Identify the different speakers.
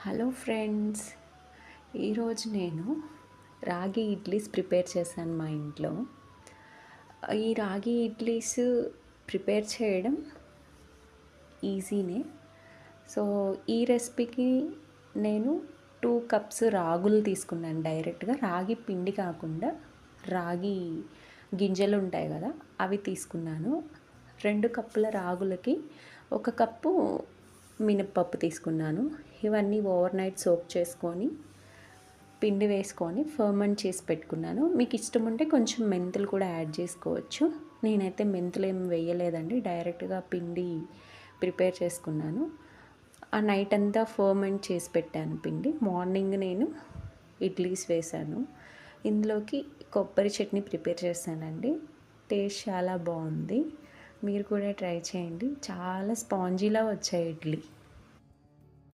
Speaker 1: Hello friends, ఈరోజు నేను రాగి ఇడ్లీస్ ప్రిపేర్ చేశాను మా ఇంట్లో. ఈ రాగి ఇడ్లీస్ ప్రిపేర్ చేయడం ఈజీనే. సో ఈ రెసిపీకి నేను 2 కప్స్ రాగులు తీసుకున్నాను. డైరెక్ట్గా రాగి పిండి కాకుండా రాగి గింజలు ఉంటాయి కదా, అవి తీసుకున్నాను. 2 కప్పుల రాగులకి 1 కప్పు మినప్పప్పు తీసుకున్నాను. ఇవన్నీ ఓవర్ నైట్ సోక్ చేసుకొని పిండి వేసుకొని ఫర్మెంట్ చేసి పెట్టుకున్నాను. మీకు ఇష్టం ఉంటే కొంచెం మెంతులు కూడా యాడ్ చేసుకోవచ్చు. నేనైతే మెంతులు ఏమి వేయలేదండి, డైరెక్ట్గా పిండి ప్రిపేర్ చేసుకున్నాను. ఆ నైట్ అంతా ఫర్మెంట్ చేసి పెట్టాను పిండి. మార్నింగ్ నేను ఇడ్లీస్ వేశాను. ఇందులోకి కొబ్బరి చట్నీ ప్రిపేర్ చేశానండి. టేస్ట్ చాలా బాగుంది. మీరు కూడా ట్రై చేయండి. చాలా స్పాంజీలా వచ్చాయి ఇడ్లీ.